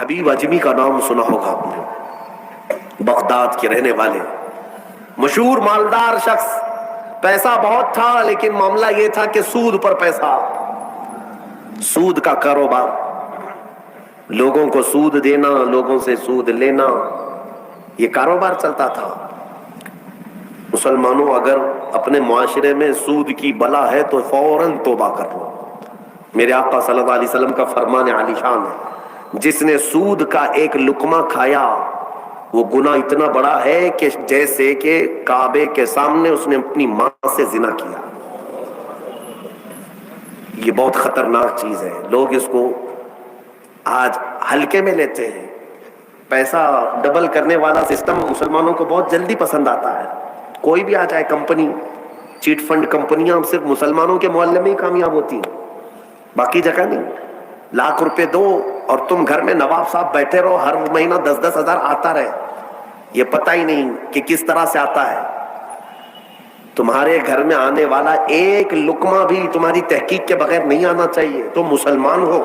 حبیب اجمی کا نام سنا ہوگا آپ نے، بغداد کے رہنے والے مشہور مالدار شخص، پیسہ بہت تھا لیکن معاملہ یہ تھا کہ سود پر پیسہ، سود کا کاروبار، لوگوں کو سود دینا، لوگوں سے سود لینا، یہ کاروبار چلتا تھا۔ مسلمانوں اگر اپنے معاشرے میں سود کی بلا ہے تو فوراً توبہ کر لو۔ میرے آقا صلی اللہ علیہ وسلم کا فرمان عالی شان ہے، جس نے سود کا ایک لقمہ کھایا وہ گناہ اتنا بڑا ہے کہ جیسے کہ کعبے کے سامنے اس نے اپنی ماں سے زنا کیا۔ یہ بہت خطرناک چیز ہے، لوگ اس کو آج ہلکے میں لیتے ہیں۔ پیسہ ڈبل کرنے والا سسٹم مسلمانوں کو بہت جلدی پسند آتا ہے۔ کوئی بھی آ جائے کمپنی، چیٹ فنڈ کمپنیاں صرف مسلمانوں کے محلے میں ہی کامیاب ہوتی ہیں، باقی جگہ نہیں۔ لاکھ روپے دو اور تم گھر میں نواب صاحب بیٹھے رہو، ہر مہینہ 10-10 ہزار آتا رہے، یہ پتہ ہی نہیں کہ کس طرح سے آتا ہے۔ تمہارے گھر میں آنے والا ایک لقمہ بھی تمہاری تحقیق کے بغیر نہیں آنا چاہیے، تم مسلمان ہو۔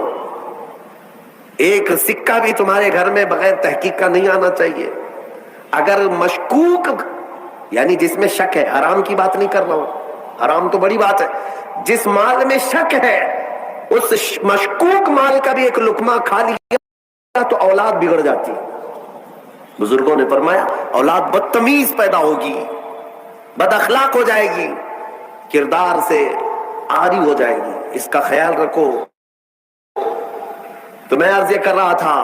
ایک سکہ بھی تمہارے گھر میں بغیر تحقیق کا نہیں آنا چاہیے۔ اگر مشکوک، یعنی جس میں شک ہے، حرام کی بات نہیں کر رہا ہوں، حرام تو بڑی بات ہے، جس مال میں شک ہے اس مشکوک مال کا بھی ایک لقمہ کھا لیا تو اولاد بگڑ جاتی ہے۔ بزرگوں نے فرمایا اولاد بدتمیز پیدا ہوگی، بد اخلاق ہو جائے گی، کردار سے عاری ہو جائے گی، اس کا خیال رکھو۔ تو میں عرض یہ کر رہا تھا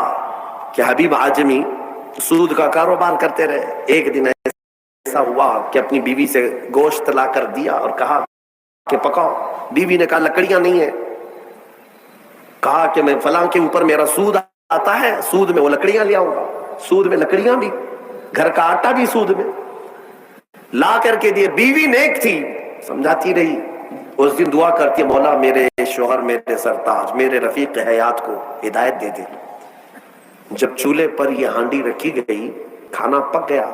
کہ حبیب اعجمی سود کا کاروبار کرتے رہے۔ ایک دن ایسا ہوا کہ اپنی بیوی سے گوشت لا کر دیا اور کہا کہ پکاؤ۔ بیوی نے کہا لکڑیاں نہیں ہیں۔ کہا کہ میں فلاں کے اوپر میرا سود آتا ہے، سود میں وہ لکڑیاں لے آؤں گا، سود میں لکڑیاں بھی، گھر کا آٹا بھی سود میں لا کر کے دیے۔ بیوی نیک تھی، سمجھاتی رہی۔ اس دن دعا کرتی، مولا میرے شوہر، میرے سرتاج، میرے رفیق حیات کو ہدایت دے دے۔ جب چولہے پر یہ ہانڈی رکھی گئی، کھانا پک گیا،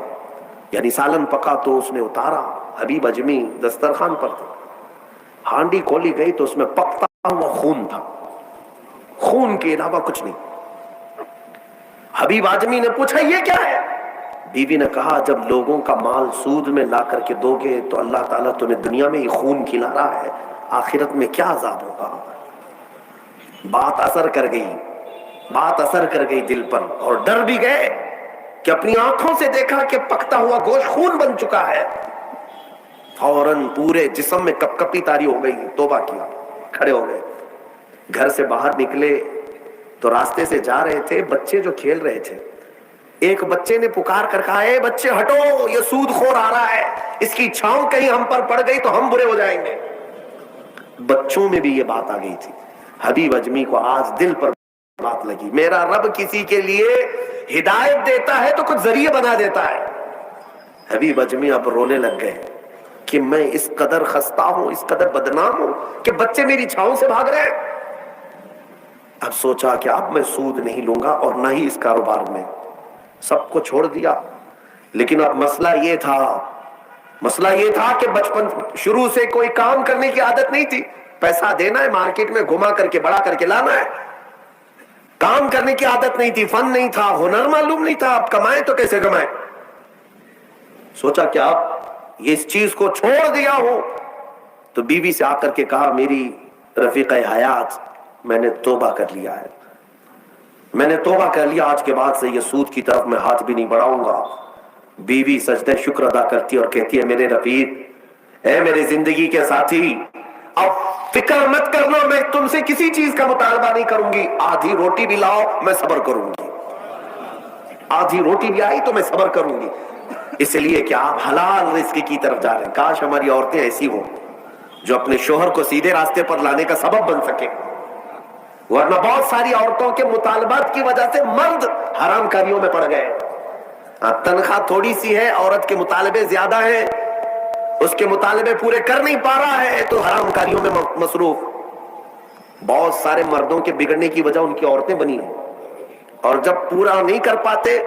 یعنی سالن پکا، تو اس نے اتارا، حبیب اجمی دسترخوان پر تھا، ہانڈی کھولی گئی تو اس میں پکتا ہوا خون تھا، خون کے علاوہ کچھ نہیں۔ حبیب اعجمی نے پوچھا یہ کیا ہے؟ بیوی نے کہا جب لوگوں کا مال سود میں لا کر کے دو گے تو اللہ تعالیٰ تمہیں دنیا میں ہی خون کھلا رہا ہے، آخرت میں کیا عذاب ہوگا۔ بات اثر کر گئی، بات اثر کر گئی دل پر، اور ڈر بھی گئے کہ اپنی آنکھوں سے دیکھا کہ پکتا ہوا گوشت خون بن چکا ہے۔ فوراً پورے جسم میں کپ کپی طاری ہو گئی، توبہ کیا، کھڑے ہو گئے۔ گھر سے باہر نکلے تو راستے سے جا رہے تھے، بچے جو کھیل رہے تھے، ایک بچے نے پکار کر کہا اے بچے ہٹو، یہ سود خور آ رہا ہے، اس کی چھاؤں کہیں ہم پر پڑ گئی تو ہم برے ہو جائیں گے۔ بچوں میں بھی یہ بات آ گئی تھی۔ حبیب اجمی کو آج دل پر بات لگی، میرا رب کسی کے لیے ہدایت دیتا ہے تو کچھ ذریعے بنا دیتا ہے۔ حبیب اجمی اب رونے لگ گئے کہ میں اس قدر خستہ ہوں، اس قدر بدنام ہوں کہ بچے میری چھاؤں سے بھاگ رہے ہیں۔ اب سوچا کہ اب میں سود نہیں لوں گا اور نہ ہی اس کاروبار میں، سب کو چھوڑ دیا۔ لیکن اب مسئلہ یہ تھا کہ بچپن شروع سے کوئی کام کرنے کی عادت نہیں تھی، پیسہ دینا ہے، مارکیٹ میں گھما کر کے بڑا کر کے لانا ہے، کام کرنے کی عادت نہیں تھی، فن نہیں تھا، ہنر معلوم نہیں تھا، اب کمائیں تو کیسے کمائیں۔ سوچا کہ اب یہ اس چیز کو چھوڑ دیا ہو، تو بیوی سے آ کر کے کہا میری رفیق حیات، میں نے توبہ کر لیا ہے، میں نے توبہ کر لیا، آج کے بعد سے یہ سود کی طرف میں ہاتھ بھی نہیں بڑھاؤں گا۔ بیوی سجدہ شکر ادا کرتی اور کہتی ہے میرے رفیق، اے میرے زندگی کے ساتھی، اب فکر مت کرنا، میں تم سے کسی چیز کا مطالبہ نہیں کروں گی، آدھی روٹی بھی لاؤ میں صبر کروں گی، آدھی روٹی بھی آئی تو میں صبر کروں گی، اس لیے کہ آپ حلال رزق کی طرف جا رہے ہیں۔ کاش ہماری عورتیں ایسی ہوں جو اپنے شوہر کو سیدھے راستے پر لانے کا سبب بن سکے، ورنہ بہت ساری عورتوں کے مطالبات کی وجہ سے مرد حرام کاریوں میں پڑ گئے۔ تنخواہ تھوڑی سی ہے، عورت کے مطالبے زیادہ ہیں، اس کے مطالبے پورے کر نہیں پا رہا ہے تو حرام کاریوں میں مصروف۔ بہت سارے مردوں کے بگڑنے کی وجہ ان کی عورتیں بنی ہیں، اور جب پورا نہیں کر پاتے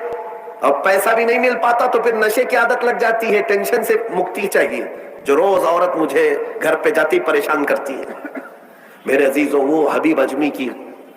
اور پیسہ بھی نہیں مل پاتا تو پھر نشے کی عادت لگ جاتی ہے۔ ٹینشن سے مکتی چاہیے، جو روز عورت مجھے گھر پہ جاتی پریشان کرتی ہے۔ میرے عزیزوں، وہ حبیب اجمی کی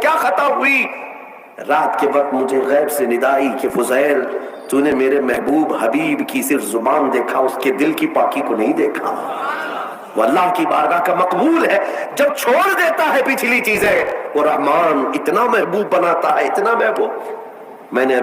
کیا خطا ہوئی. رات کے وقت مجھے غیب سے ندائی کہ فضیل تو نے میرے محبوب حبیب کی صرف زبان دیکھا، اس کے دل کی پاکی کو نہیں دیکھا. وہ اللہ کی بارگاہ کا مقبول ہے. جب چھوڑ دیتا ہے پچھلی چیزیں، وہ رحمان اتنا محبوب بناتا ہے، اتنا محبوب. میں نے ابھی